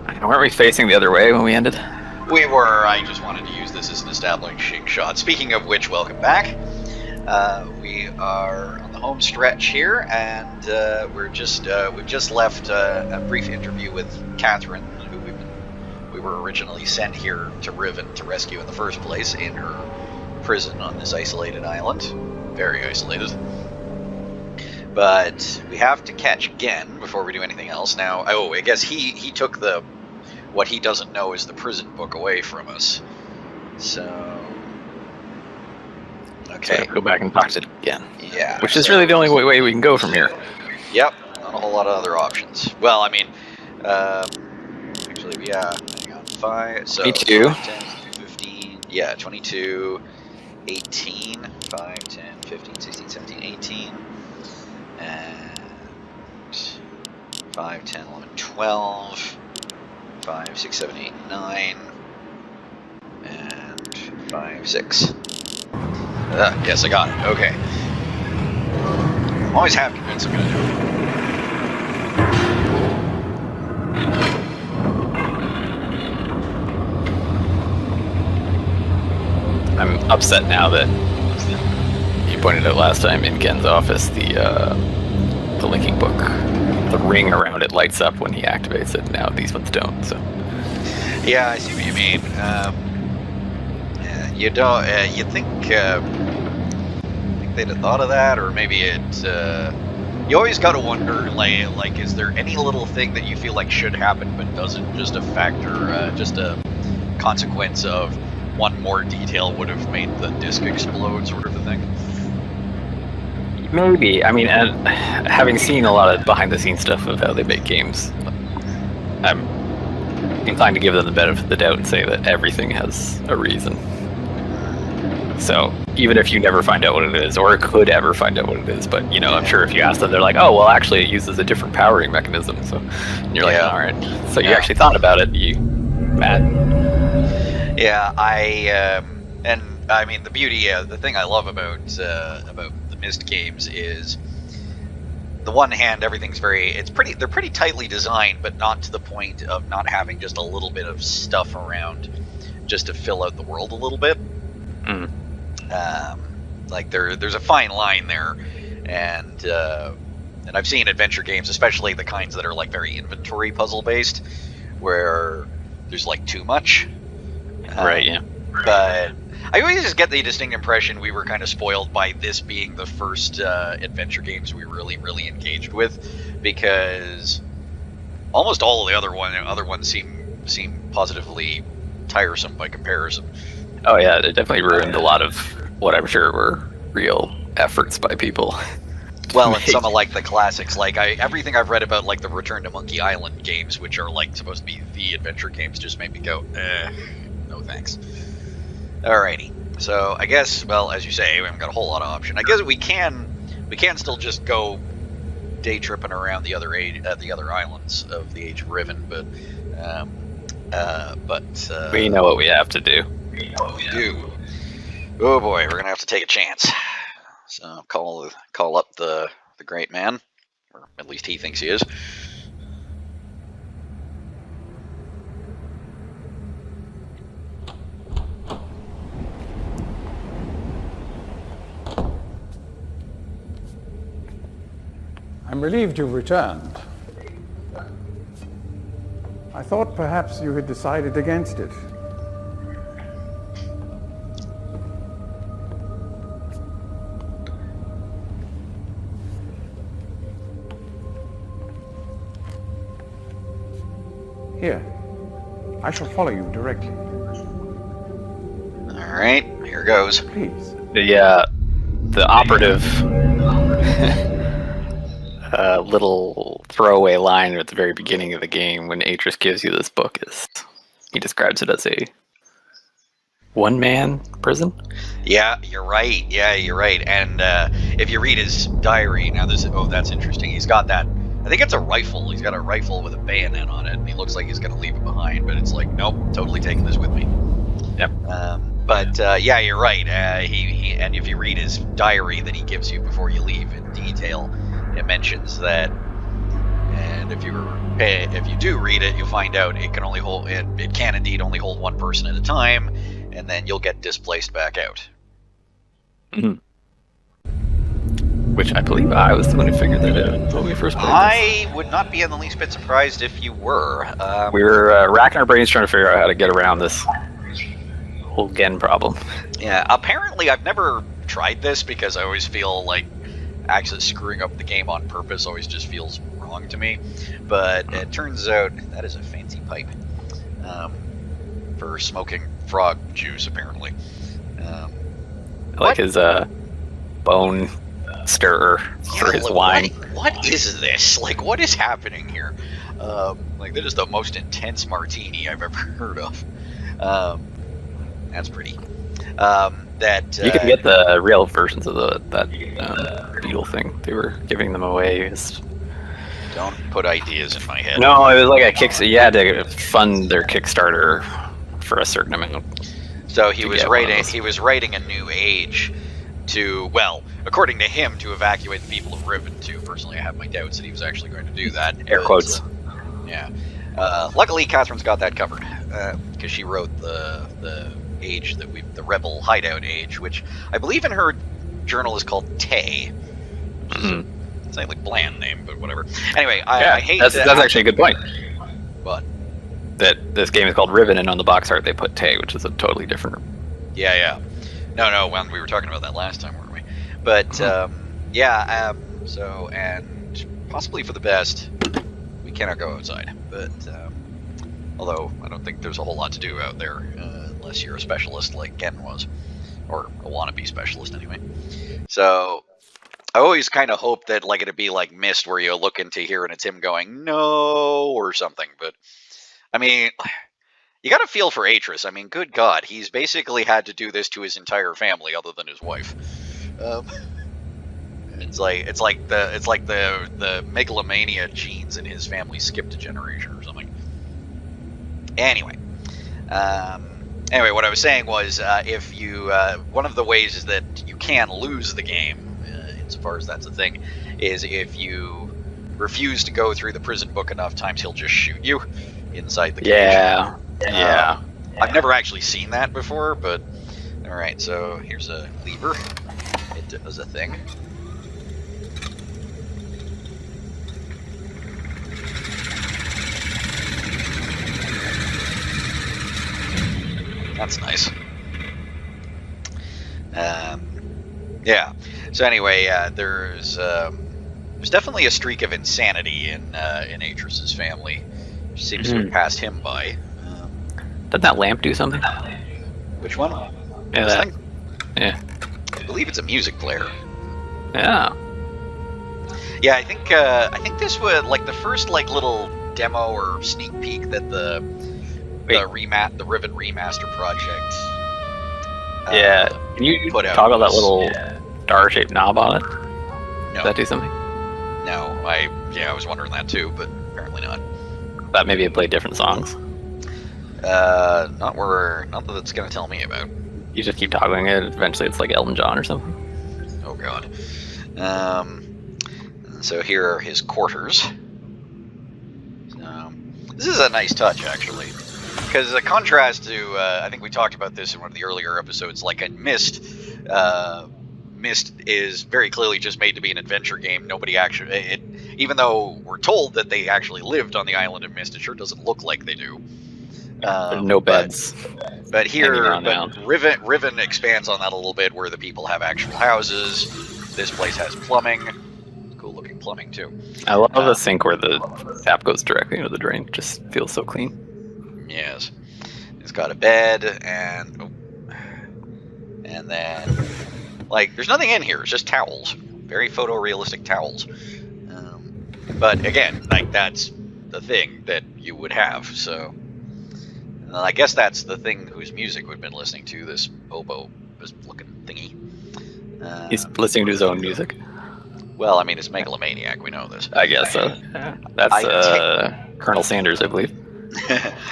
Weren't we facing the other way when we ended? We were. I just wanted to use this as an establishing shot. Speaking of which, welcome back. We are on the home stretch here, and we've just left a brief interview with Catherine, who we were originally sent here to Riven to rescue in the first place in her prison on this isolated island, very isolated. But we have to catch again before we do anything else. Now, I guess he took what he doesn't know is the prison book away from us. So, okay. So go back and talk to it again. Yeah. Which is really the only way we can go from here. Yep. Not a whole lot of other options. Well, I mean, actually, yeah. Hang on. 5. So 22. 10, 15. Yeah, 22, 18, 5, 10, 15, 16, 17, 18. And 5, 10, 11, 12. 5, 6, 7, 8, 9, and 5, 6. Yes, I got it. Okay. I'm always half convinced I'm gonna do it. I'm upset now that you pointed out last time in Gen's office the linking book. The ring around it lights up when he activates it. Now these ones don't. So. Yeah, I see what you mean. You don't. You think they'd have thought of that, or maybe it. You always got to wonder, like, is there any little thing that you feel like should happen but doesn't? Just a factor, just a consequence of one more detail would have made the disc explode, sort of a thing. Maybe. I mean, and having seen a lot of behind-the-scenes stuff of how they make games, I'm inclined to give them the benefit of the doubt and say that everything has a reason. So, even if you never find out what it is, or could ever find out what it is, but, I'm sure if you ask them, they're like, oh, well, actually, it uses a different powering mechanism. So, and you're like, all right. So you actually thought about it, you mad. Yeah, and I mean, the beauty, the thing I love about the Myst games is, the one hand, everything's they're pretty tightly designed, but not to the point of not having just a little bit of stuff around just to fill out the world a little bit. Like there's a fine line there, and I've seen adventure games, especially the kinds that are like very inventory puzzle based, where there's like too much. Right. Yeah. But I always just get the distinct impression we were kind of spoiled by this being the first adventure games we really engaged with, because almost all of the other ones seem positively tiresome by comparison. Oh yeah, it definitely ruined a lot of what I'm sure were real efforts by people. Well, and some of like the classics, like everything I've read about like the Return to Monkey Island games, which are like supposed to be the adventure games, just made me go, no thanks. Alrighty, so I guess, well, as you say, we haven't got a whole lot of option. I guess we can still just go day tripping around the other islands of the Age of Riven, but we know what we have to do. We do. Oh boy, we're gonna have to take a chance. So call up the great man, or at least he thinks he is. I'm relieved you've returned. I thought perhaps you had decided against it. Here, I shall follow you directly. All right, here goes. Please. The operative little throwaway line at the very beginning of the game when Atris gives you this book is, he describes it as a one-man prison. Yeah, you're right. And if you read his diary, now that's interesting. He's got that. I think it's a rifle. He's got a rifle with a bayonet on it, and he looks like he's going to leave it behind, but it's like, nope, totally taking this with me. Yep. Yeah, you're right. He and if you read his diary that he gives you before you leave in detail, it mentions that and if you do read it, you'll find out it can indeed only hold one person at a time, and then you'll get displaced back out. Mm-hmm. Which I believe I was the one who figured that out when we first played this. I would not be in the least bit surprised if you were. We were racking our brains trying to figure out how to get around this whole Gen problem. Yeah, apparently I've never tried this because I always feel like actually screwing up the game on purpose always just feels wrong to me. But it turns out that is a fancy pipe for smoking frog juice, apparently. I like his bone stirrer for his wine. What is this? Like, what is happening here? Like, that is the most intense martini I've ever heard of. That's pretty. You can get the real versions of that beetle thing. They were giving them away. Don't put ideas in my head. No, it was like a kick. You had to fund their Kickstarter for a certain amount. So he was writing a new age to, well, according to him, to evacuate the people of Riven. Too. Personally, I have my doubts that he was actually going to do that. Air quotes. Yeah. Luckily, Catherine's got that covered because she wrote the age that the Rebel Hideout age, which I believe in her journal is called Tay. It's a like bland name, but whatever. Anyway, I hate that's actually a good point. What? That this game is called Riven, and on the box art they put Tay, which is a totally different. Yeah. No, well, we were talking about that last time, weren't we? But so, and possibly for the best, we cannot go outside. But although I don't think there's a whole lot to do out there unless you're a specialist like Gen was, or a wannabe specialist anyway. So I always kind of hope that like it'd be like Myst, where you look into here and it's him going no or something. But I mean, you got to feel for Atris. I mean, good God, he's basically had to do this to his entire family, other than his wife. It's like the megalomania genes in his family skipped a generation or something. Anyway, what I was saying was, if you one of the ways is that you can lose the game, insofar as that's a thing, is if you refuse to go through the prison book enough times, he'll just shoot you inside the cage. Yeah. I've never actually seen that before, but all right. So here's a lever. It does a thing. That's nice. Yeah. So anyway, there's definitely a streak of insanity in Atris's family, which seems to have passed him by. Doesn't that lamp do something? Which one? Yeah, this thing? Yeah. I believe it's a music player. Yeah. Yeah, I think this was like the first like little demo or sneak peek that the Riven remaster project. Yeah. Can you put out toggle that little star-shaped knob on it? No. Does that do something? No, I was wondering that too, but apparently not. That maybe it played different songs. Not that it's gonna tell me about. You just keep toggling it. Eventually, it's like Elton John or something. Oh God. So here are his quarters. This is a nice touch, actually, because a contrast to I think we talked about this in one of the earlier episodes. Like in Myst, Myst is very clearly just made to be an adventure game. Nobody actually, even though we're told that they actually lived on the island of Myst, it sure doesn't look like they do. No beds. But here, Riven expands on that a little bit, where the people have actual houses. This place has plumbing. Cool looking plumbing too. I love the sink where the tap goes directly into the drain. It just feels so clean. Yes. It's got a bed and then like there's nothing in here. It's just towels. Very photorealistic towels. But again, like that's the thing that you would have. So I guess that's the thing whose music we've been listening to. This oboe looking thingy. He's listening to his own music. Well, I mean, it's Megalomaniac. We know this. I guess so. That's Colonel Sanders, I believe.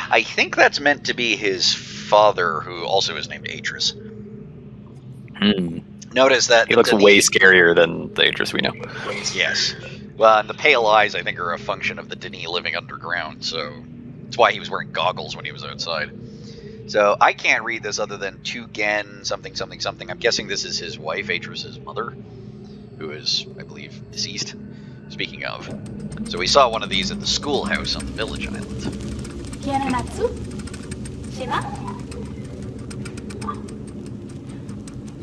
I think that's meant to be his father, who also is named Atris. Notice that he looks way scarier than the Atris we know. Yes. Well, and the pale eyes, I think, are a function of the Denis living underground, so that's why he was wearing goggles when he was outside. So I can't read this other than to Gen something something something. I'm guessing this is his wife, Atris's mother, who is, I believe, deceased. Speaking of, so we saw one of these at the schoolhouse on the village island. Kiananatsu? Shima?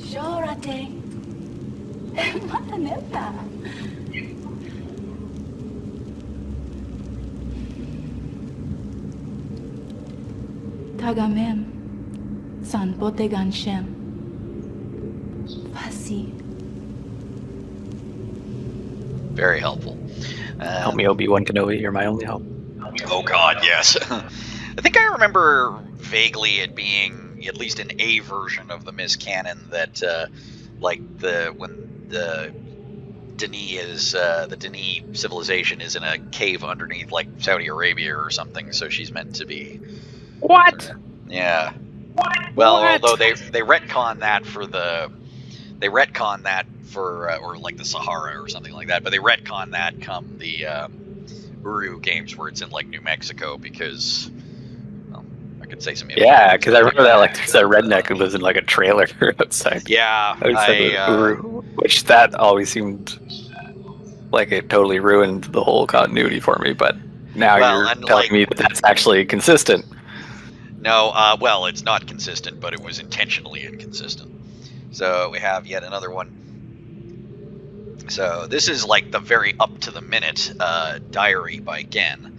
Shorate. Mata neta. Tagamem. Sanpote ganshem. Fasi. Very helpful. Help me, Obi-Wan Kenobi. You're my only hope. Oh God, yes. I think I remember vaguely it being, at least in a version of the Myst canon, that when the Denis civilization is in a cave underneath like Saudi Arabia or something, so she's meant to be. What? Yeah. What? Well, What? although they retcon that for or like the Sahara or something like that, but they retcon that come the Uru games where it's in like New Mexico because, well, I could say some. Yeah, because I remember that like there's that redneck who lives in like a trailer outside. Yeah, Which that always seemed like it totally ruined the whole continuity for me. But now you're telling me that that's actually consistent. No, well, it's not consistent, but it was intentionally inconsistent. So we have yet another one. So this is like the very up-to-the-minute diary by Gen.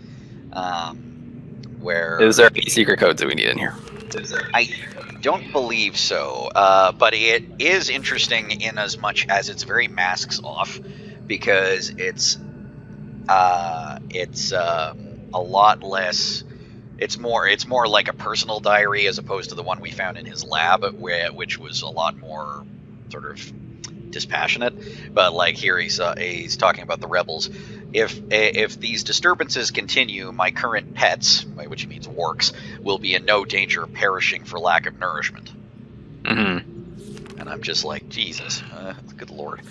Where... Is there any secret codes that we need in here? I don't believe so, but it is interesting in as much as it's very masks off, because it's a lot less... It's more like a personal diary as opposed to the one we found in his lab, which was a lot more sort of dispassionate. But like here he's talking about the rebels. If these disturbances continue, my current pets, by which he means works, will be in no danger of perishing for lack of nourishment. Mm-hmm. And I'm just like, Jesus, good lord.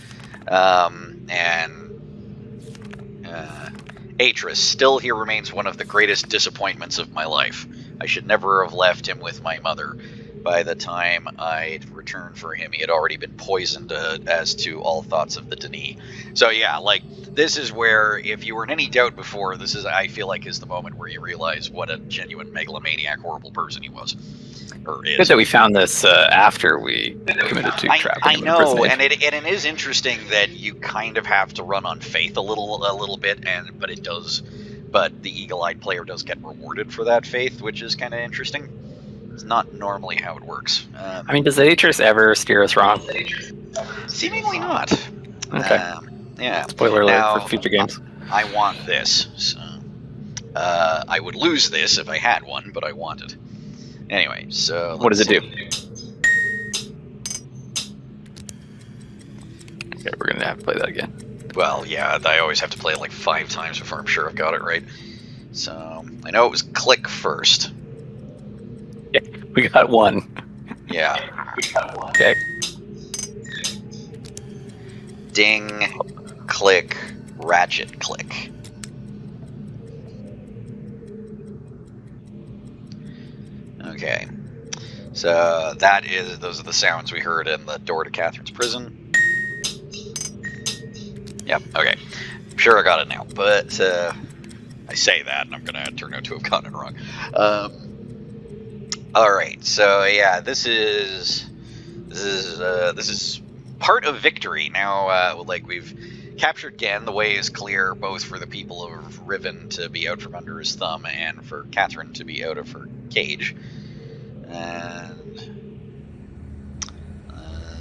Atris, still he remains one of the greatest disappointments of my life. I should never have left him with my mother. By the time I'd returned for him, he had already been poisoned as to all thoughts of the Denis. So yeah, like, this is where, if you were in any doubt before, this is, I feel like, is the moment where you realize what a genuine megalomaniac, horrible person he was. Or is. Good that we found this after we committed to trapping. I know, and it is interesting that you kind of have to run on faith a little bit, but the eagle-eyed player does get rewarded for that faith, which is kind of interesting. It's not normally how it works. I mean, does Atris ever steer us wrong? Seemingly not. Okay. Yeah. Spoiler alert for future games. I want this. So, I would lose this if I had one, but I want it. Anyway, so... What does it do? Okay, we're going to have to play that again. Well, yeah, I always have to play it like 5 times before I'm sure I've got it right. So, I know it was click first. Yeah, we got one. Yeah. Okay. Ding, click, ratchet, click. Okay. So those are the sounds we heard in the door to Catherine's prison. Yep, okay. I'm sure I got it now, but I say that and I'm gonna turn out to have gotten it wrong. Alright, so yeah, this is part of victory. Now, like, we've captured Gen. The way is clear, both for the people of Riven to be out from under his thumb and for Catherine to be out of her cage.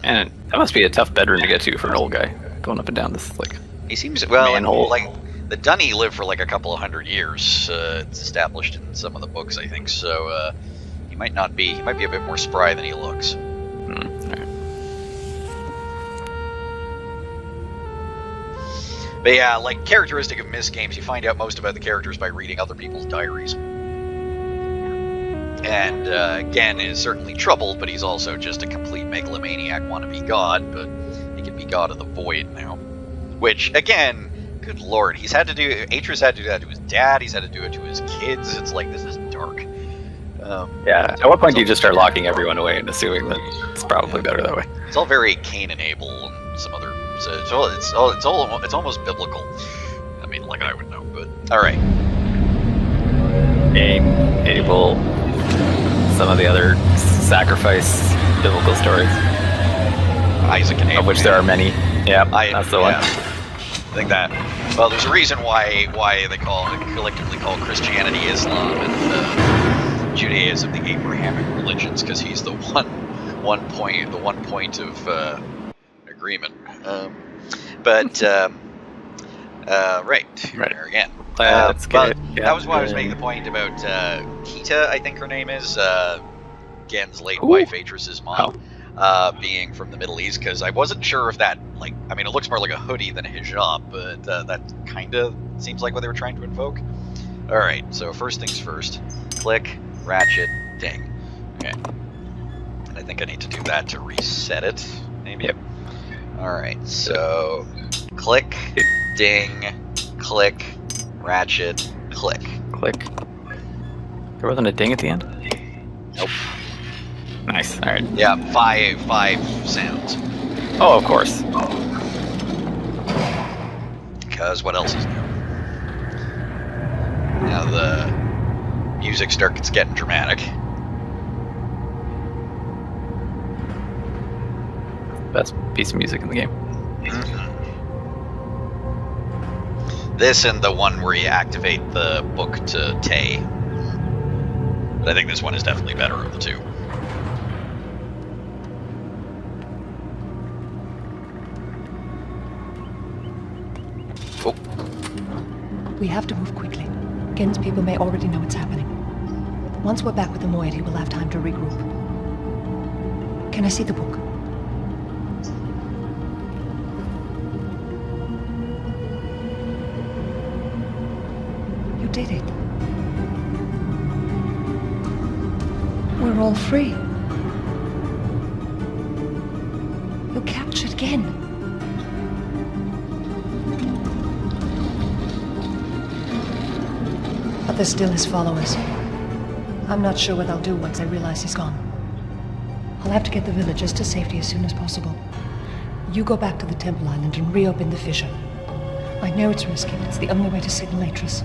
And that must be a tough bedroom to get to for an old guy, going up and down this, like... He seems, well, manhole. Like, the Dunny lived for like a couple of 100 years. It's established in some of the books, I think, so, he might be a bit more spry than he looks. Right. But yeah, like, characteristic of Myst games, you find out most about the characters by reading other people's diaries. And Gen is certainly troubled, but he's also just a complete megalomaniac wannabe god, but he can be god of the void now. Which, again, Good lord, Atreus had to do that to his dad. He's had to do it to his kids. It's like, this is dark. Yeah. At what point do you just start locking everyone away and assuming that it's probably better that way? It's all very Cain and Abel and some other. So it's almost biblical. I mean, like I would know, but all right. Cain, Abel, some of the other sacrifice biblical stories, Isaac and Abraham. of which there are many. Yeah, that's the one. I think that. Well, there's a reason why they collectively call Christianity Islam and Judaism the Abrahamic religions, because he's the one point of agreement. Right. There again. Let's get it. Yeah, that was why I was making the point about Kita, I think her name is, Gen's late wife, Atreus' mom, being from the Middle East, because I wasn't sure if that, like, I mean, it looks more like a hoodie than a hijab, but that kind of seems like what they were trying to invoke. Alright, so first things first. Click, ratchet, ding. Okay. And I think I need to do that to reset it, maybe? Yep. Alright, so click, ding, click, ratchet, click. Click. There wasn't a ding at the end? Nope. Nice. All right. Yeah, five sounds. Oh, of course. Because what else is new? Now the music starts getting dramatic. Best piece of music in the game. Mm-hmm. This and the one where you activate the book to Tay. But I think this one is definitely better of the two. Oh. We have to move quickly. Gen's people may already know what's happening. Once we're back with the moiety, we'll have time to regroup. Can I see the book? You did it. We're all free. You captured Gen. But there's still his followers. I'm not sure what I'll do once I realize he's gone. I'll have to get the villagers to safety as soon as possible. You go back to the Temple Island and reopen the fissure. I know it's risky, but it's the only way to signal Atreus.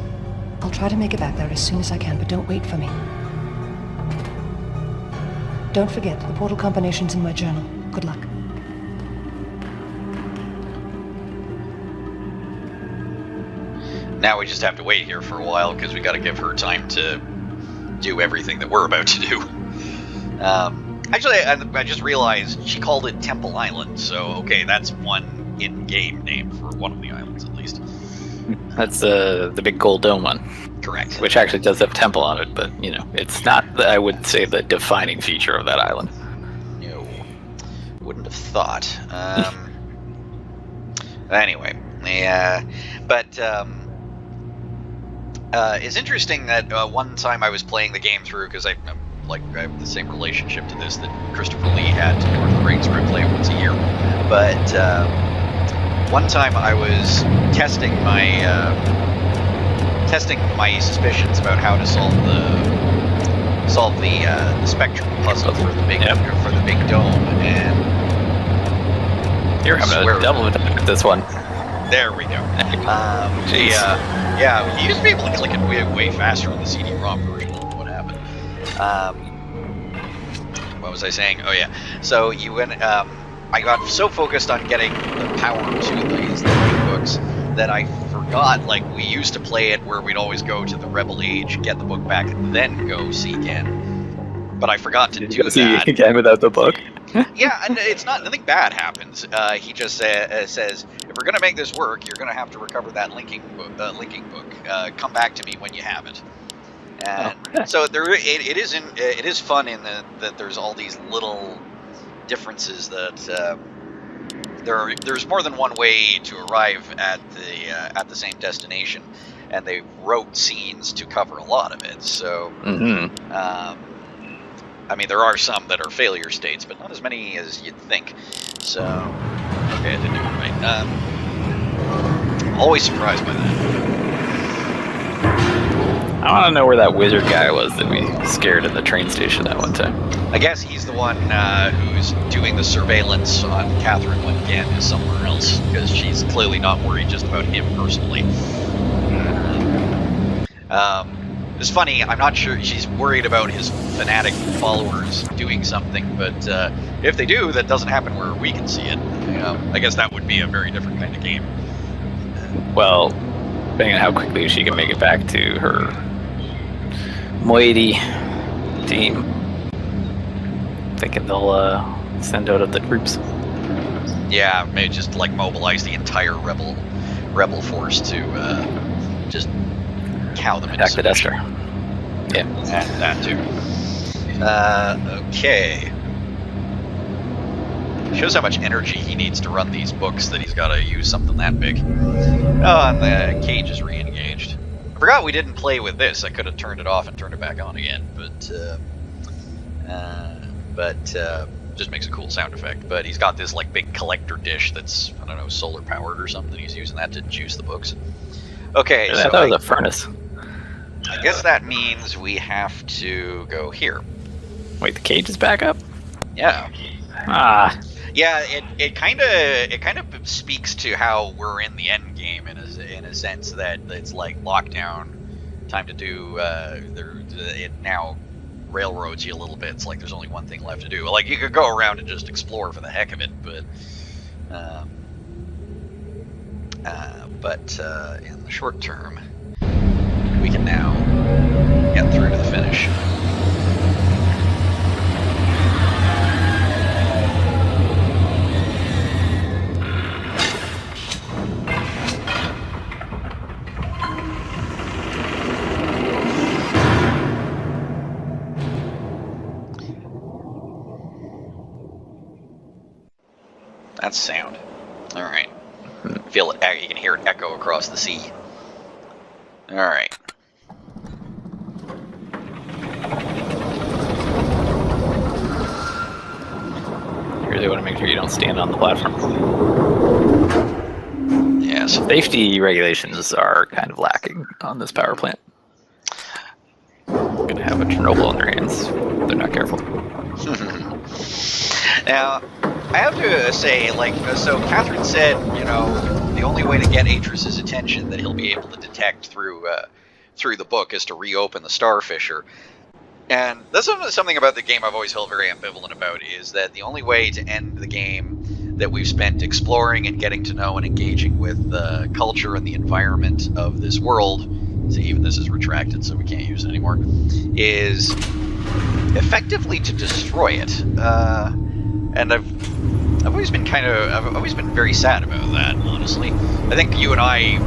I'll try to make it back there as soon as I can, but don't wait for me. Don't forget, the portal combination's in my journal. Good luck. Now we just have to wait here for a while because we got to give her time to do everything that we're about to do. Actually, I just realized she called it Temple Island, so okay, that's one in-game name for one of the islands at least. That's the big gold dome one. Correct. Which actually does have temple on it, but you know, it's not, I would say, the defining feature of that island. No, wouldn't have thought. Anyway, yeah, but it's interesting that one time I was playing the game through because I have the same relationship to this that Christopher Lee had to Lord of the Rings, where I play it once a year. But one time I was testing my suspicions about how to solve the spectrum puzzle for the big dome, and you're having a double with this one. There we go. Yeah, you used to be able to click it way faster on the CD-ROM version. I don't know what happened. What was I saying? Oh yeah. So I got so focused on getting the power to these link books that I forgot, like, we used to play it where we'd always go to the Rebel Age, get the book back, and then go see Gen. But I forgot to do that. See again without the book? Yeah, and it's nothing bad happens. He just says, if we're going to make this work, you're going to have to recover that linking book. Come back to me when you have it. And so it is fun in that there's all these little differences that there's more than one way to arrive at the same destination, and they wrote scenes to cover a lot of it. So, I mean, there are some that are failure states, but not as many as you'd think. So, okay, I didn't do it right. Always surprised by that. I want to know where that wizard guy was that we scared in the train station that one time. I guess he's the one who's doing the surveillance on Catherine when Gan is somewhere else, because she's clearly not worried just about him personally. It's funny, I'm not sure she's worried about his fanatic followers doing something, but if they do, that doesn't happen where we can see it. I guess that would be a very different kind of game. Well, depending on how quickly she can make it back to her moiety team, thinking they'll send out the troops. Yeah, maybe just like mobilize the entire rebel force to just cow them into Attack the Duster. Yeah. And that too. Okay. Shows how much energy he needs to run these books that he's got to use something that big. Oh, and the cage is re-engaged. I forgot we didn't play with this. I could have turned it off and turned it back on again, but just makes a cool sound effect. But he's got this like big collector dish that's, I don't know, solar powered or something. He's using that to juice the books. Okay, I so thought it was a furnace. I guess that means we have to go here. Wait, the cage is back up? Yeah. Ah. Yeah, it kind of speaks to how we're in the end game in a sense that it's like lockdown, time to do. It now railroads you a little bit. It's like there's only one thing left to do. Like you could go around and just explore for the heck of it, but in the short term, we can now get through to the finish. That's sound. All right. Feel it. You can hear it echo across the sea. All right. You really want to make sure you don't stand on the platform. Yes. Safety regulations are kind of lacking on this power plant. Going to have a Chernobyl on their hands if they're not careful. Now, I have to say, like, so Catherine said, you know, the only way to get Atris's attention that he'll be able to detect through the book is to reopen the Starfisher. And that's something about the game I've always felt very ambivalent about, is that the only way to end the game that we've spent exploring and getting to know and engaging with the culture and the environment of this world, so even this is retracted so we can't use it anymore, is effectively to destroy it. And I've always been very sad about that, honestly. I think you and I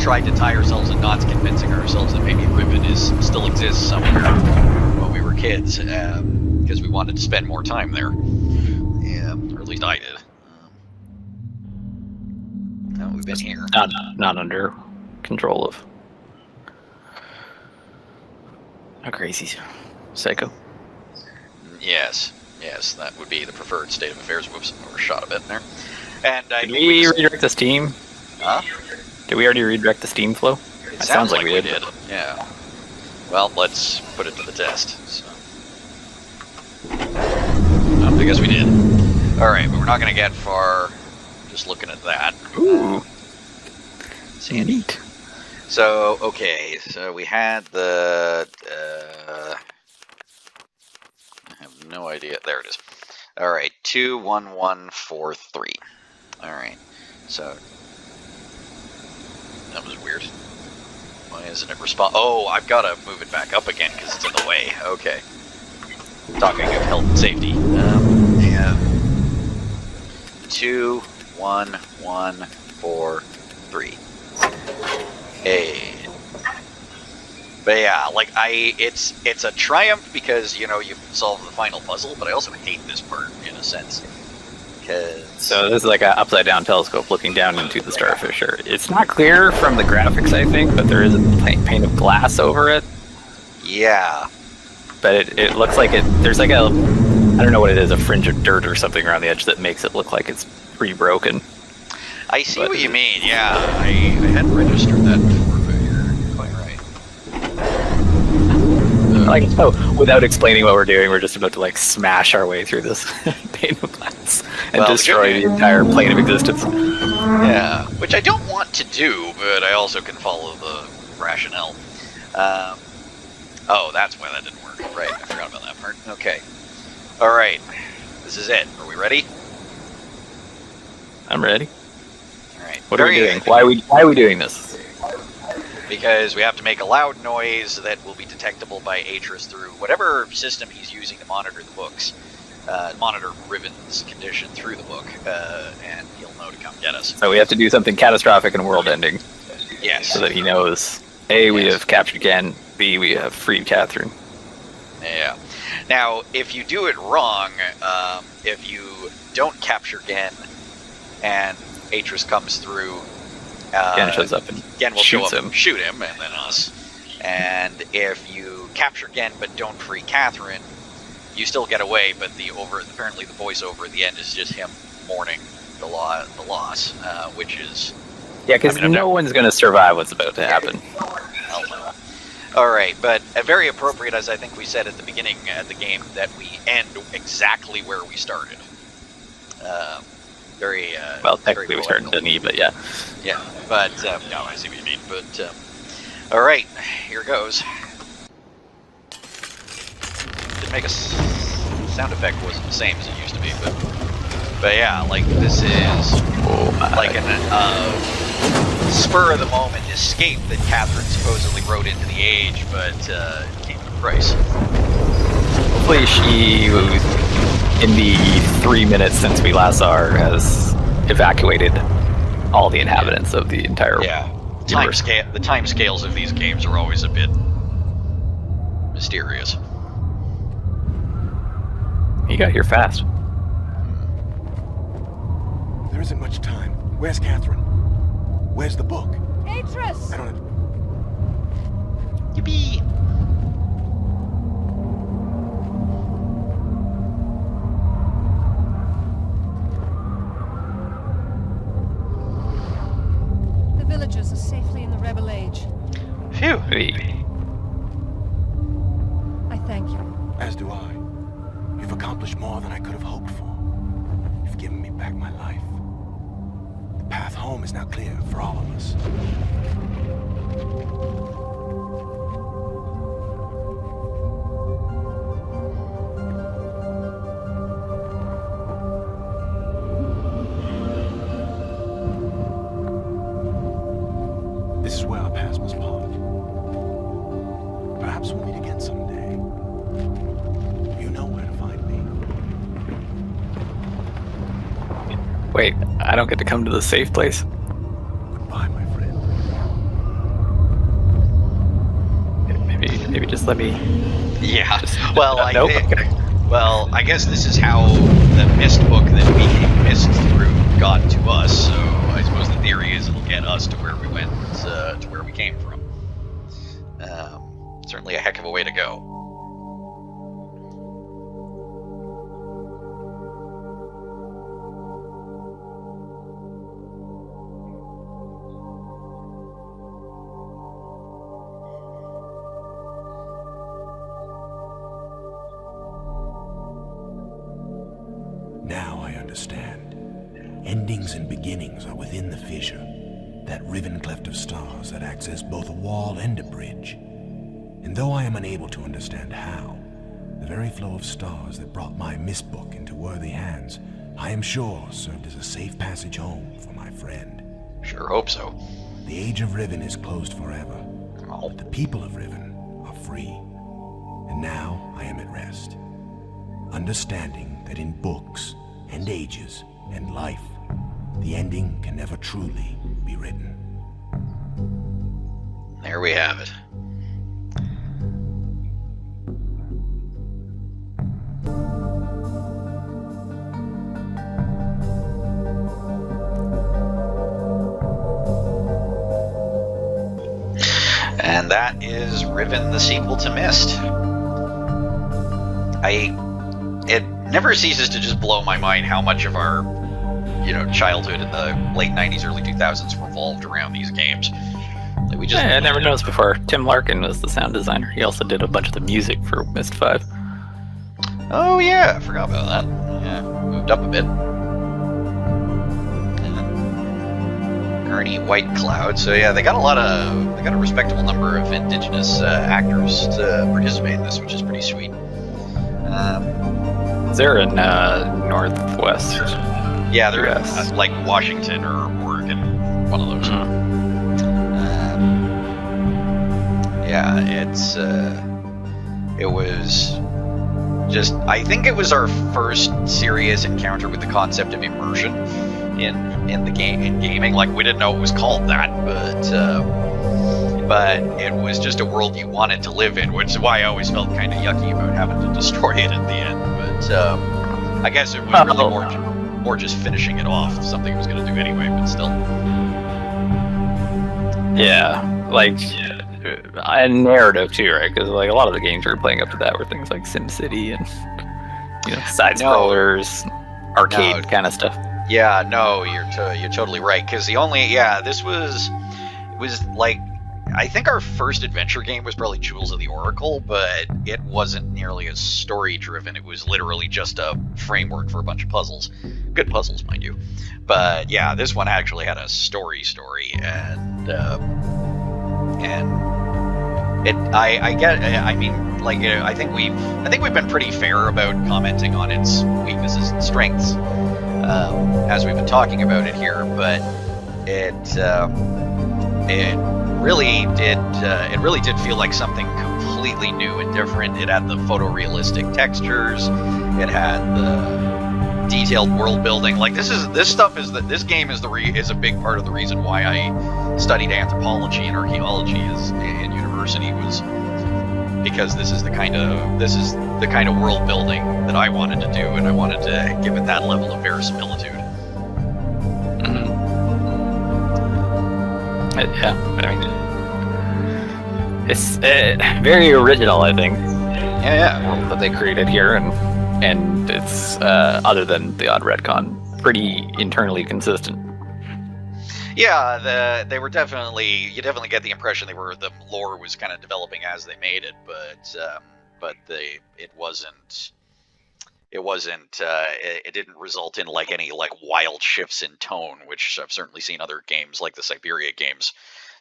tried to tie ourselves in knots convincing ourselves that maybe Riven still exists somewhere when we were kids, because we wanted to spend more time there. Yeah, or at least I did. No, we've been here. Not under control of a crazy psycho. Yes, that would be the preferred state of affairs. Whoops, overshot a bit there. And Did we redirect the steam? Huh? Did we already redirect the steam flow? It sounds like we did. Yeah. Well, let's put it to the test. So. I guess we did. Alright, but we're not going to get far just looking at that. Ooh. Neat. So, okay, so we had the... I have no idea. There it is. Alright, 21143. Alright, so... That was weird. Why isn't it respond? Oh, I've got to move it back up again because it's in the way. Okay. Talking of health and safety. Yeah. 21143. Hey. But yeah, like it's a triumph because you know you've solved the final puzzle, but I also hate this part in a sense. So this is like an upside-down telescope looking down into the Starfisher. It's not clear from the graphics, I think, but there is a pane of glass over it. Yeah. But it looks like there's like I don't know what it is, a fringe of dirt or something around the edge that makes it look like it's pretty broken. I see But- what you mean. Yeah, I hadn't registered that before, but you're quite right. Like, so without explaining what we're doing, we're just about to like smash our way through this pane of glass and Well, destroy the entire plane of existence. Yeah, which I don't want to do, but I also can follow the rationale. Oh, that's why that didn't work. Right, I forgot about that part. Okay. Alright, this is it. Are we ready? I'm ready. Alright. What are we doing? Why are we doing this? Because we have to make a loud noise that will be detectable by Atris through whatever system he's using to monitor the books. Monitor Riven's condition through the book, and he'll know to come get us. So we have to do something catastrophic and world-ending, Yes. so that he knows: A, we Yes. have captured Gen; B, we have freed Catherine. Yeah. Now, if you do it wrong, if you don't capture Gen, and Atris comes through, Gen shows up and Gen will show shoots up him. and shoot him, and then us. And if you capture Gen but don't free Catherine, you still get away. But apparently the voiceover at the end is just him mourning the loss, which is Yeah, because I mean, no one's going to survive what's about to happen. hell no. All right, but very appropriate, as I think we said at the beginning of the game, that we end exactly where we started. Very Well, very technically we started poetical. in E, but yeah. Yeah, but no, I see what you mean. But all right, here goes. Didn't make a sound effect wasn't the same as it used to be, but yeah, like this is like an spur of the moment escape that Catherine supposedly wrote into the Age, but it came at a price. Hopefully she, in the 3 minutes since we last saw her, has evacuated all the inhabitants of the entire Yeah, universe. the time scales of these games are always a bit mysterious. You got here fast. There isn't much time. Where's Catherine? Where's the book? Atris! I don't... Yippee! The villagers are safely in the Rebel Age. Phew. Hey, I thank you. As do I. You've accomplished more than I could have hoped for. You've given me back my life. The path home is now clear for all of us. This is where our paths must part. Perhaps we'll meet again someday. You know where to find me. wait, I don't get to come to the safe place? Goodbye, my friend. Maybe just let me... Yeah. Well, Nope. Well, I guess this is how the Myst book that we came Myst through got to us. So I suppose the theory is it'll get us to where we went, to where we came from. Certainly a heck of a way to go. Now I understand. Endings and beginnings are within the fissure. That riven cleft of stars that acts as both a wall and a bridge. And though I am unable to understand how, the very flow of stars that brought my Myst book into worthy hands, I am sure served as a safe passage home for my friend. Sure hope so. The Age of Riven is closed forever, Oh, but the people of Riven are free. And now I am at rest, understanding that in books and ages and life, the ending can never truly be written. there we have it. And that is Riven, the sequel to Myst. It never ceases to just blow my mind how much of our childhood in the late 90s, early 2000s revolved around these games. Like we just I never noticed before. Tim Larkin was the sound designer. He also did a bunch of the music for Myst 5. Oh yeah, I forgot about that. Yeah, moved up a bit. Ernie White Cloud. So yeah, they got a respectable number of indigenous actors to participate in this, which is pretty sweet. They're in Northwest. Yeah, they're US. in, like Washington or Oregon, one of those. Yeah, it was just, I think it was our first serious encounter with the concept of immersion in the game, in gaming. Like, we didn't know it was called that, but it was just a world you wanted to live in, which is why I always felt kind of yucky about having to destroy it at the end. But I guess it was really more just finishing it off, something I was going to do anyway, but still. Yeah, like, and narrative too, right? Because like a lot of the games we were playing up to that were things like SimCity and side scrollers, arcade kind of stuff. Yeah, no, you're totally right. Because this was like, I think our first adventure game was probably Jewels of the Oracle, but it wasn't nearly as story driven. It was literally just a framework for a bunch of puzzles, good puzzles, mind you. But yeah, this one actually had a story, and I think we've been pretty fair about commenting on its weaknesses and strengths as we've been talking about it here, but it really did feel like something completely new and different. It had the photorealistic textures, it had the detailed world building. Like, this game is a big part of the reason why I studied anthropology and archaeology in university, was because this is the kind of world building that I wanted to do, and I wanted to give it that level of verisimilitude. Yeah, I mean, it's very original, I think. Yeah. World that they created here, and it's other than the odd retcon, pretty internally consistent. Yeah, you definitely get the impression the lore was kind of developing as they made it, but it didn't result in like any like wild shifts in tone, which I've certainly seen other games like the Siberia games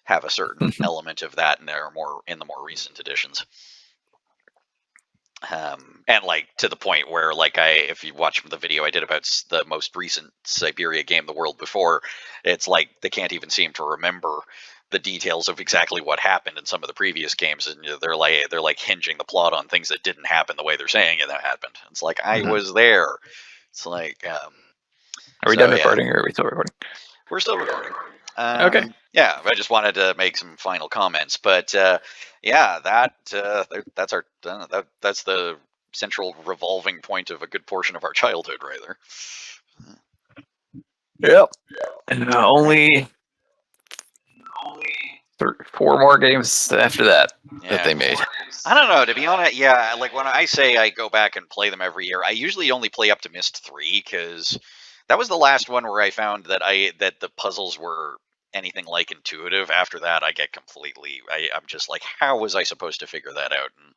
have a certain element of that, and they're more in the more recent editions. And like to the point where, like, if you watch the video I did about the most recent Siberia game, The World Before, it's like they can't even seem to remember the details of exactly what happened in some of the previous games, and they're like hinging the plot on things that didn't happen the way they're saying it happened. It's like, I was there. It's like, are we done recording, or are we still recording? We're still recording. Okay. Yeah, I just wanted to make some final comments, but yeah, that's the central revolving point of a good portion of our childhood, right there. Yep. And only 4 more games after that that they made. I don't know, to be honest. Yeah, like when I say I go back and play them every year, I usually only play up to Myst 3, because that was the last one where I found that the puzzles were anything like intuitive. After that, I get completely. I'm just like, how was I supposed to figure that out? And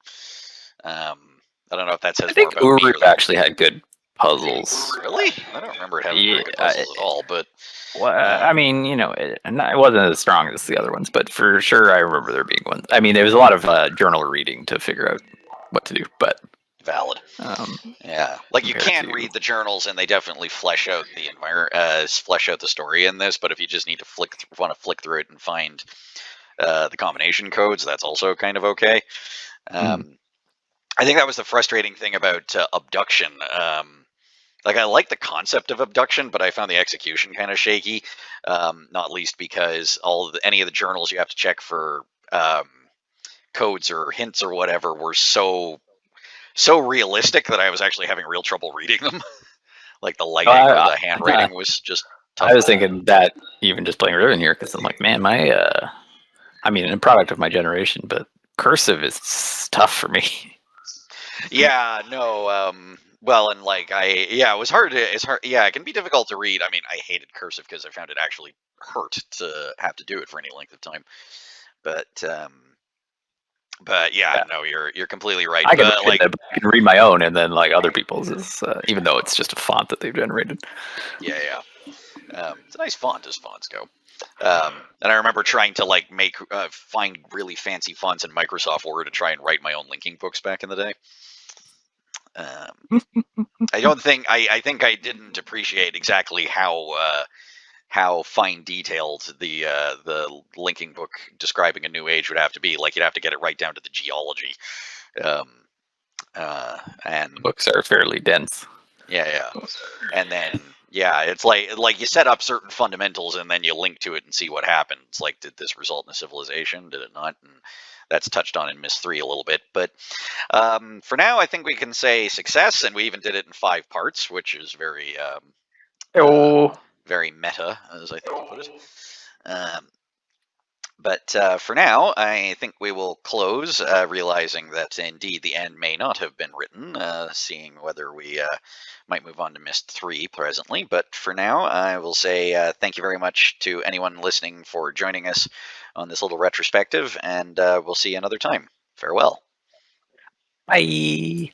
I don't know if that says more about me. Urip actually had good puzzles. Really? I don't remember it having very good puzzles at all. But I mean, it wasn't as strong as the other ones, but for sure I remember there being one. I mean, there was a lot of journal reading to figure out what to do, but valid. Yeah, like you can't read the journals, and they definitely flesh out the flesh out the story in this. But if you just need to want to flick through it and find the combination codes, that's also kind of okay. I think that was the frustrating thing about abduction. Like, I like the concept of abduction, but I found the execution kind of shaky. Not least because any of the journals you have to check for codes or hints or whatever were so realistic that I was actually having real trouble reading them. Like the lighting or the handwriting was just tough. I was thinking that even just playing Riven here, because I'm like, man, I mean, a product of my generation, but cursive is tough for me. Yeah, no, well, and like it was hard to, it's hard, yeah, it can be difficult to read. I mean, I hated cursive because I found it actually hurt to have to do it for any length of time. But yeah, Yeah. no, you're completely right. I can But read like, it, but I can read my own, and then like other people's is even though it's just a font that they've generated. yeah. It's a nice font as fonts go. And I remember trying to like find really fancy fonts in Microsoft Word to try and write my own linking books back in the day. I don't think I think I didn't appreciate exactly how fine detailed the linking book describing a new age would have to be. Like you'd have to get it right down to the geology. And Books are fairly dense. yeah, and then it's like you set up certain fundamentals and then you link to it and see what happens. Like, did this result in a civilization? Did it not? And that's touched on in Myst 3 a little bit. But for now, I think we can say success, and we even did it in 5 parts, which is very very meta, as I think you put it. But for now, I think we will close, realizing that indeed the end may not have been written, seeing whether we might move on to Myst 3 presently. But for now, I will say thank you very much to anyone listening for joining us on this little retrospective, and we'll see you another time. Farewell. Bye.